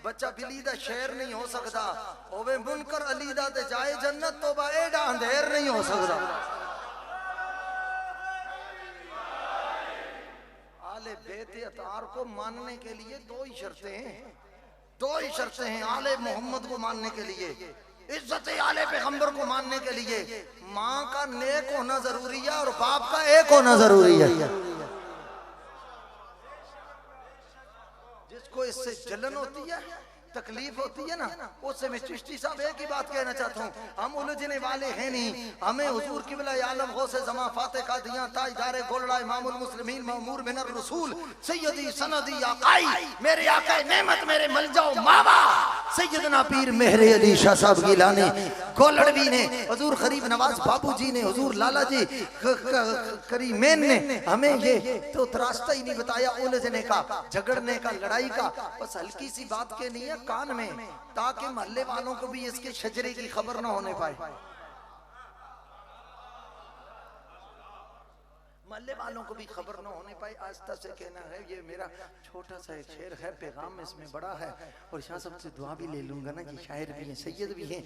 बच्चा बिली दा शेर नहीं हो सकता, होवे मुनकर अली दा ते जाए जन्नत, तोबा एडा अंधेर नहीं हो सकता। आले बेत अतार को मानने के लिए दो ही शर्तें हैं, दो ही शर्तें हैं आले मोहम्मद को मानने के लिए, इज्जत आले पैगंबर को मानने के लिए। माँ का नेक होना जरूरी है और बाप का एक होना जरूरी है। जिसको इससे जलन होती है, तकलीफ होती है ना, उससे मैं चिश्ती साहब एक ही बात कहना चाहता हूँ, हम उलझने वाले हैं नहीं। हमें हुजूर किबला आलम गौसे ज़मा फाते का दिया ताजदारे गोलड़ा इमामुल मुस्लिमीन मअमूर मिनर रसूल सैयदी सनदी आकाई, मेरे आका नेमत मेरे मलजाओ मावा सैयदना पीर मेहरे अली शाह साहब गिलानी गोलड़वी ने, हुजूर गरीब नवाज बाबूजी ने, हुजूर लाला जी करीमेन ने हमें ये तो रास्ता ही नहीं बताया उलझने का, झगड़ने का, लड़ाई का। बस हल्की सी बात के नहीं है कान में, ताकि मोहल्ले वालों को भी इसके शजरे की खबर ना होने पाए। मोहल्ले वालों को भी खबर ना होने पाए। आस्था से कहना है, ये मेरा छोटा सा एक शेर है, पैगाम इसमें बड़ा है और शाह साहब से दुआ भी ले लूंगा ना कि शायर भी हैं, सैयद भी हैं।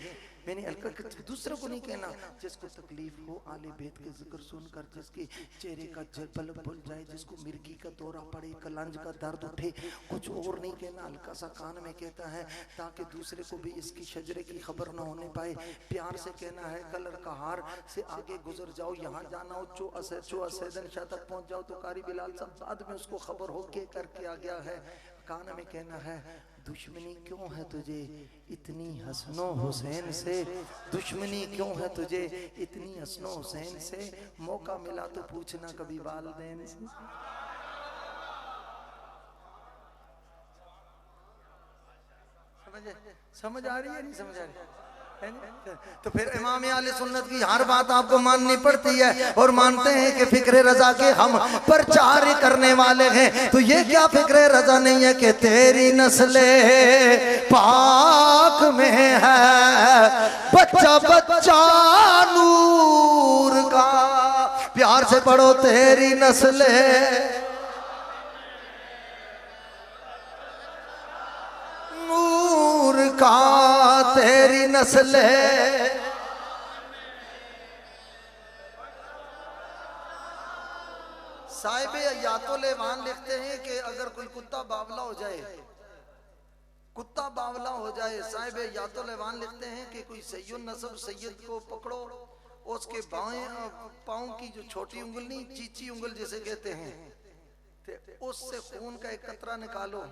मैंने हल्का दूसरों को नहीं कहना। जिसको तकलीफ हो आले बैत के जिक्र सुनकर, जिसके चेहरे का पलक भूल जाए, जिसको मिर्गी का दौरा पड़े, कलंज का दर्द उठे, कुछ और नहीं कहना, हल्का सा कान में कहता है ताकि दूसरे को भी इसकी शजरे की खबर ना होने पाए। प्यार से कहना है, कलर का हार से आगे गुजर जाओ, यहाँ जाना हो चो असैदन शाह तक पहुंच जाओ तो कारी बिलाल सब बाद में उसको खबर हो के करके आ गया है। कान में कहना है, दुश्मनी क्यों है तुझे इतनी हसनो हुसैन से, दुश्मनी क्यों है तुझे इतनी हसनो हुसैन से, मौका मिला तो पूछना कभी वालिदैन से। समझ आ रही है नहीं समझ आ रही है? तो फिर इमाम आले सुन्नत की हर बात आपको माननी पड़ती है और मानते हैं कि फिक्रे रजा के हम प्रचार करने वाले हैं। तो ये क्या फिक्रे रजा नहीं है कि तेरी नस्ले पाक में है बच्चा बच्चा नूर का, प्यार से पढ़ो तेरी नस्ले नूर का, तेरी नस्ल साहिब अयातुल-ए-वान लिखते हैं कि अगर कोई कुत्ता बावला हो जाए, कुत्ता बावला हो जाए, साहिब अयातुल-ए-वान लिखते हैं कि कोई सैयद नसब सैयद को पकड़ो, उसके बाएं पाँव की जो छोटी उंगल नहीं, चीची उंगल जिसे कहते हैं, उससे खून का एक कतरा निकालो,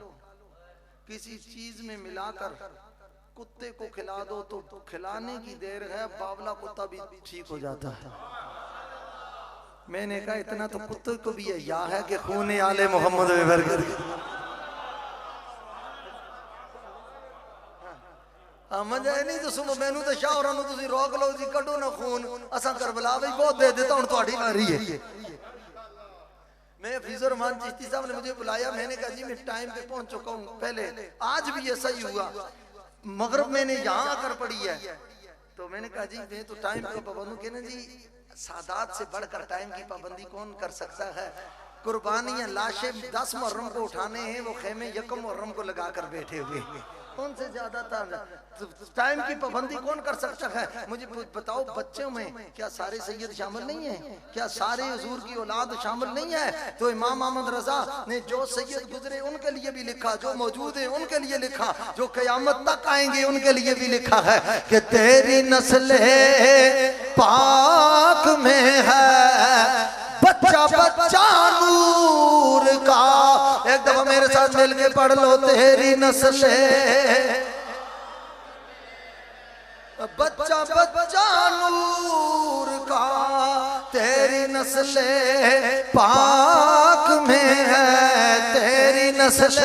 किसी चीज में मिलाकर कुत्ते को खिला दो तो खिलाने की देर है, बावला कुत्ता भी ठीक हो जाता है। मैंने कहा इतना तो कुत्ते को भी है या है कि खून आले मोहम्मद में भर कर मजा नहीं तो सुनो मैनू तो शाहरा तुम रोक लो जी, कढो ना खून, असा करबला भी बहुत दे देता हूं थोड़ी बारी है। मैं हफीजुर रहमान चिश्ती साहब ने मुझे बुलाया, मैंने कहा जी मैं टाइम पे पहुंच चुका हूँ। पहले आज भी ऐसा ही हुआ, मगरिब मैंने यहाँ आकर पढ़ी है तो मैंने कहा जी मैं तो टाइम का पाबंद हूँ। कहना जी सादात से बढ़कर टाइम की पाबंदी कौन कर सकता है, कुर्बानियां लाशें 10 मुहर्रम को उठाने हैं, वो खेमे 1 मुहर्रम को लगा कर बैठे हुए हैं। उनसे ज्यादा टाइम की पाबंदी कौन कर सकता है? मुझे बताओ, बच्चों में क्या सारे सैयद शामिल नहीं है? क्या सारे हुजूर की औलाद शामिल नहीं है? तो इमाम अहमद रजा ने जो सैयद गुजरे उनके लिए भी लिखा, जो मौजूद है उनके लिए लिखा, जो क़यामत तक आएंगे उनके लिए भी लिखा है कि तेरी नस्ल पाक में है बच्चा बच्चा नूर का। एक दफा मेरे साथ मिल के पढ़ लो, तेरी नस्ल बच्चा बच्चा नूर का, तेरी नस्ल पाक में है, तेरी नस्ल।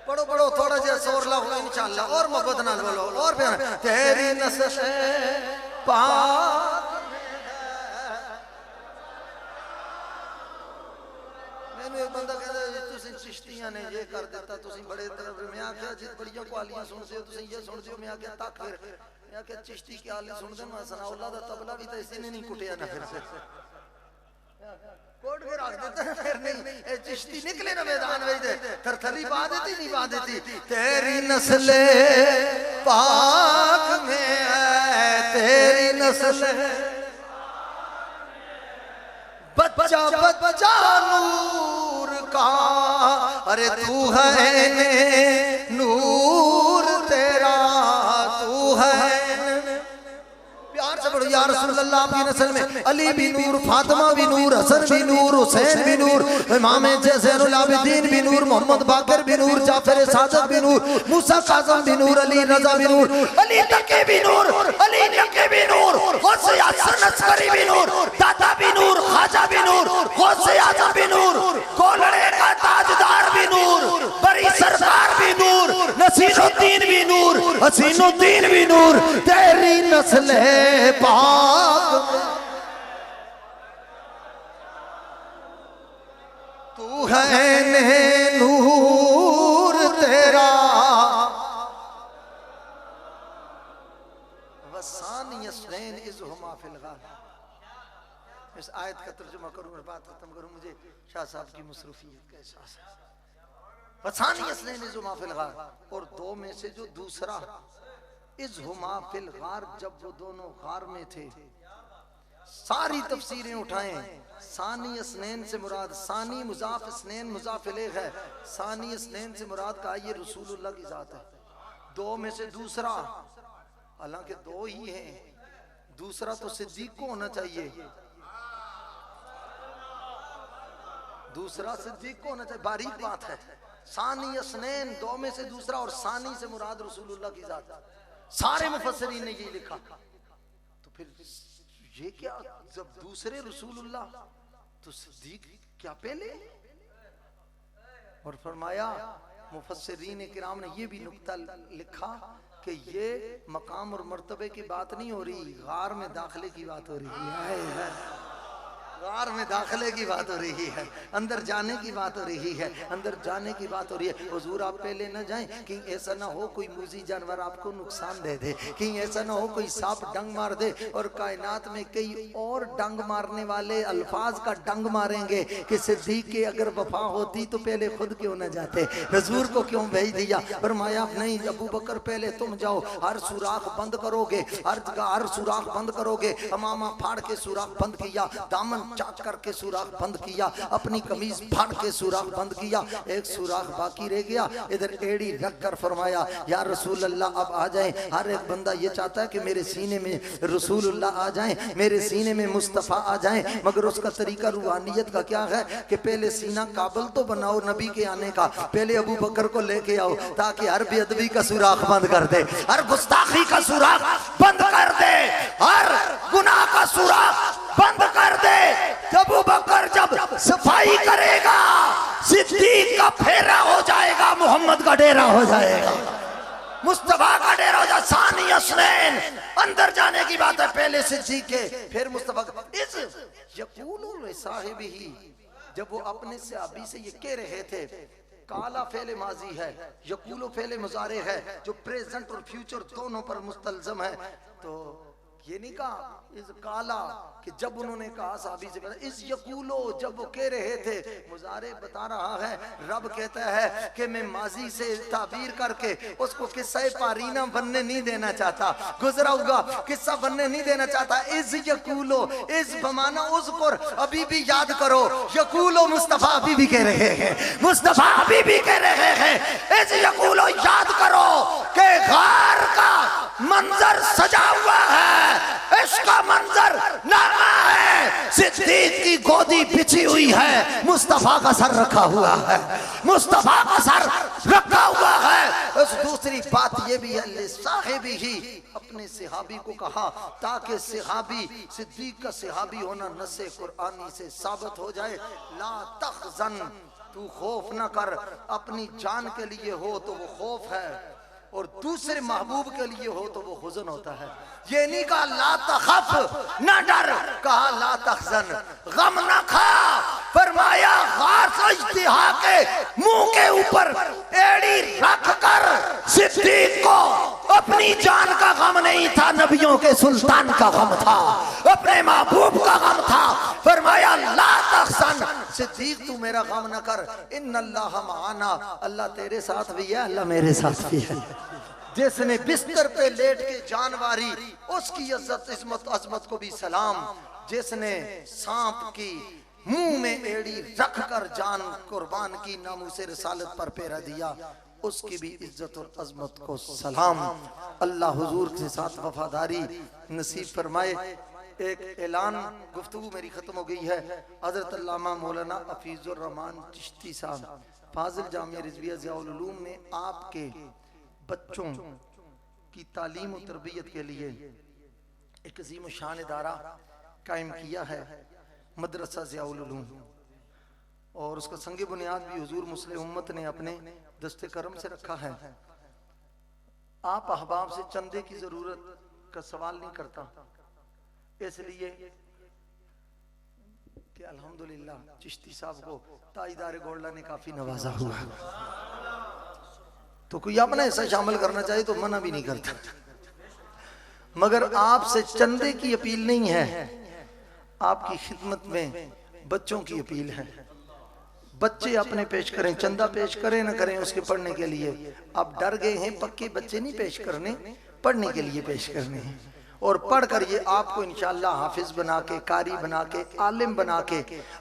पढ़ो पढ़ो, थोड़ा सा शोर लगाओ इंशाअल्लाह, और मोहब्बत नाल बोलो, और फिर तेरी नस्ल पाक। एक बंदा कहता चिश्तियां ने ये कर दिता, बड़े तरफ मैं आख्या जी बड़िया क्वालियां सुनते हो, ये सुनते हो। मैं आख्या तक फिर मैं आख्या चिश्ती की हाल सुन दे, मैं सनाउल्लाह दा तबला भी तो इसी ने नहीं कुटिया ना, फिर से कोट के रख देता है। फिर नहीं ए चिश्ती निकले ना मैदान में दे थरथरी पा देती, नहीं पा देती। तेरी नस्ल पाक में है, तेरी नस्ल बच्चा बच्चा नूर का। अरे तू है नूर तेरा, तू है। प्यार से बोलो या रसूल अल्लाह की नस्ल में अली भी नूर, फातिमा भी नूर, हसन भी नूर, हुसैन भी नूर, इमाम ज़ैनुल आबिदीन भी नूर, मोहम्मद बाकर भी नूर, जाफर सादिक भी नूर, मूसा काज़म भी नूर, अली रज़ा भी नूर, अली तकी भी नूर, अली नकी भी नूर, गौसे हसन अस्करी भी नूर, दादा भी नूर, ख्वाजा भी नूर, गौसे आज़म भी नूर, कोलड़े का ताजदार भी नूर, बड़ी सरकार भी नूर, नसीरुद्दीन भी नूर, हसीनुद्दीन भी नूर। तेरी नस्ल है पाक, तू है नूर तेरा। वसानी यसनैन इज़हुमा फिल गार। इस आयत का तर्जुमा करूं और बात खत्म करूं, मुझे शाह साहब की मसरूफियत का एहसास है। वसानी यसनैन इज़हुमा फिल गार, और दो में से जो दूसरा इज़हुमा फिल गार, जब वो दोनों गार में थे। सारी तफसीरें उठाएं। सानी अस्नैन से मुराद, सानी मुजाफ अस्नैन मुजाफ इलैह है, सानी अस्नैन से मुराद का ये रसूलुल्लाह की जात है। दो में से दूसरा, हालांकि दो ही हैं, दूसरा तो सिद्दीक को होना चाहिए, दूसरा सिद्दीक को होना चाहिए। बारीक बात है। सानी अस्नैन, दो में से दूसरा, और सानी से मुराद रसूलुल्लाह की जात। सारे मुफस्सिरीन ने ये लिखा। तो फिर ये क्या, जब दूसरे रसूलुल्लाह तो सिद्दीक क्या पहले? और फरमाया मुफस्सिरीन किराम ने ये भी नुक्ता लिखा कि ये मकाम और मर्तबे की बात नहीं हो रही, गार में दाखिले की बात हो रही है। गार में दाखिले की बात हो रही है, अंदर जाने की बात हो रही है, अंदर जाने की बात हो रही है। हुजूर आप पहले न जाएं, कि ऐसा ना हो कोई मूजी जानवर आपको नुकसान दे दे, कि ऐसा ना हो कोई सांप डंग मार दे, और कायनात में कई और डंग मारने वाले अल्फाज का डंग मारेंगे कि सिद्दीक के अगर वफा होती तो पहले खुद क्यों न जाते, हुजूर को क्यों भेज दिया। फरमाया नहीं, अबू बकर पहले तुम जाओ, हर सुराख बंद करोगे, हर जगह हर सुराख बंद करोगे। अमामा फाड़ के सुराख बंद किया, दामन चाक करके सुराख बंद किया, अपनी कमीज फाड़ के सुराख बंद किया, एक सुराख बाकी रह गया। इधर एड़ी रख कर फरमाया या रसूल अल्लाह अब आ जाए। हर एक बंदा ये चाहता है कि मेरे सीने में रसूलुल्लाह आ जाए, मेरे सीने में मुस्तफ़ा आ जाए, मगर उसका तरीका रूहानियत का क्या है कि पहले सीना काबिल तो बनाओ नबी के आने का, पहले अबू बकर को लेके आओ ताकि हर बेअदबी का सुराख बंद कर दे, हर गुस्ताखी का सुराख बंद कर दे, हर गुनाह का सुराख बंद कर दे। अबू बकर जब सफाई करेगा, सिद्दीक का फेरा हो जाएगा, मोहम्मद का डेरा हो जाएगा, मुस्तफा का डेरा हो जाएगा। सानी अस्नैन, अंदर जाने की बात है, पहले सिद्दीक के फिर मुस्तफा। इस यकूलु साहिबिही, जब वो अपने सहाबी से ये कह रहे थे, काला फेले माजी है, यकूलो फेले मुजारे है, जो प्रेजेंट और फ्यूचर दोनों पर मुस्तलजम है। तो ये नहीं कहा इस काला कि जब उन्होंने कहा साहबी से कहा इस यकूलो, जब वो कह रहे थे, मुजारे बता रहा है, रब कहता है कि मैं माजी से ताबीर करके उसको किस्सा पारीना बनने नहीं देना चाहता, गुजरा हुआ किस्सा बनने नहीं देना चाहता। इस यकूलो, इस बमाना उसको अभी भी याद करो, यकूलो मुस्तफा अभी भी कह रहे हैं, मुस्तफा अभी भी कह रहे हैं, इस यकूलो याद करो कि गार का मंजर सजा हुआ है, इसका मंजर नामा है, सिद्दीक की गोदी बिछी हुई है, मुस्तफा का सर रखा हुआ है, मुस्तफा का सर रखा हुआ है। उस दूसरी बात ये भी है, साहिबी ही अपने सहाबी को कहा ताकि सहाबी सिद्दीक का सहाबी होना नस्से कुरानी से साबित हो जाए। ला तखजन, तू खौफ न कर, अपनी जान के लिए हो तो वो खौफ है और दूसरे महबूब के लिए हो तो वो हुज़न होता है। ये नहीं कहा ला तखफ, ना डर, कहा ला तखजन, गम ना खा। फरमाया खास इज्तिहा के मुंह के ऊपर एड़ी रख कर सिद्दीक को अपनी जान का गम नहीं था, नबियों के सुल्तान का गम था, अपने महबूब का गम था। फरमाया ला तखजन, सिद्दीक तू मेरा गम न कर, इन्नल्लाह माना, अल्लाह तेरे साथ भी है, अल्लाह मेरे साथ भी है। जिसने बिस्तर पे लेट के जानवारी, उसकी इज्जत इस्मत अजमत को भी सलाम। जिसने सांप की मुंह में एड़ी रख कर जान कुर्बान की, नामूसे रिसालत पर पहरा दिया, उसकी भी इज्जत और अजमत को सलाम। अल्लाह हुजूर के साथ वफादारी नसीब फरमाए। एक ऐलान, गुफ्तगू मेरी खत्म हो गई है। हजरत अल्लामा मौलाना हफीजुर रहमान चिश्ती साहब फाजिल जामिया रिजविया ज़ियाउल उलूम ने आपके बच्चों की तालीम और तरबियत के लिए एक अजीम शान इदारा कायम किया है, मदरसा ज़ियाउल उलूम, और उसका संग बुनियाद भी हुजूर मुस्लिम उम्मत ने अपने दस्ते करम से रखा है। आप अहबाब से चंदे की जरूरत का सवाल नहीं करता, इसलिए कि अल्हम्दुलिल्लाह चिश्ती साहब को ताईदार गोल्डा ने काफी नवाजा हुआ, तो कोई अपना हिस्सा शामिल करना चाहिए तो मना भी नहीं करता। मगर आपसे चंदे की अपील नहीं है, आपकी खिदमत में बच्चों की अपील है। बच्चे अपने पेश करें, चंदा पेश करें ना करें उसके पढ़ने के लिए। आप डर गए हैं, पक्के बच्चे नहीं पेश करने, पढ़ने के लिए पेश करने हैं, और पढ़ कर ये आपको इंशाअल्लाह हाफिज बना के, कारी बना के, आलिम बना के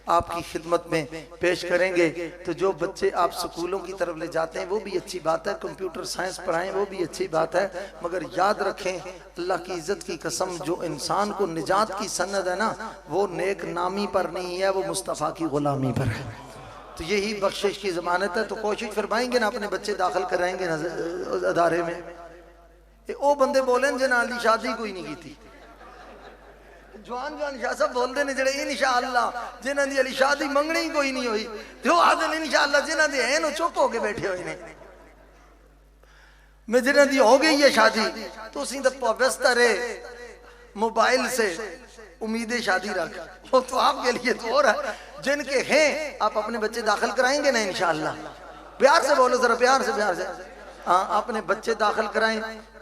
आपकी खिदमत में पेश करेंगे। तो जो बच्चे आप स्कूलों की तरफ ले जाते हैं वो भी अच्छी बात है, कंप्यूटर साइंस पढ़ाएं वो भी अच्छी बात है, मगर याद रखें अल्लाह की इज्जत की कसम, जो इंसान को निजात की सनद है ना, वो नेक नामी पर नहीं है, वो मुस्तफ़ा की गुलामी पर है। तो यही बख्शिश की जमानत है। तो कोशिश फरमाएंगे ना, अपने बच्चे दाखिल कराएंगे ना अदारे में। ओ बंदे बोले जिन्हें अली शादी कोई नहीं की थी, जवान जवान शाह सब बोलते ने जेड़े इंशाअल्लाह जिन्हां दी अली शादी मंगनी ही कोई नहीं हुई, तो आदन इंशाअल्लाह जिन्हां दे हैं नो चुप होके बैठे हुए ने। मैं जिन्हां दी हो गई है शादी, तुसीं तो व्यस्त रहे मोबाइल से उम्मीदें शादी रख, वो तो आपके लिए तो और है। जिनके हैं आप अपने बच्चे दाखिल कराएंगे ना इंशाअल्लाह। प्यार से बोलो जरा, प्यार से, प्यार से। हाँ, अपने बच्चे दाखिल कराएं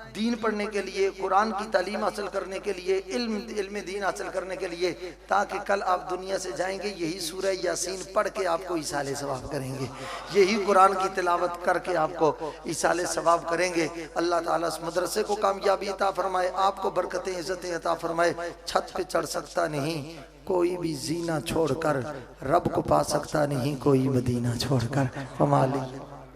दीन पढ़ने के लिए, कुरान की तालीम हासिल करने के लिए, इल्म दीन हासिल करने के लिए, ताकि कल आप दुनिया से जाएंगे यही सूरह यासीन पढ़ के आपको इसाले सवाब करेंगे, यही कुरान की तिलावत करके आपको इसाले सवाब करेंगे। अल्लाह ताला इस मदरसे को कामयाबी अता फरमाए, आपको बरकतें इज़्ज़तें अता फरमाए। छत पे चढ़ सकता नहीं कोई भी जीना छोड़कर, रब को पा सकता नहीं कोई मदीना छोड़कर। फमाली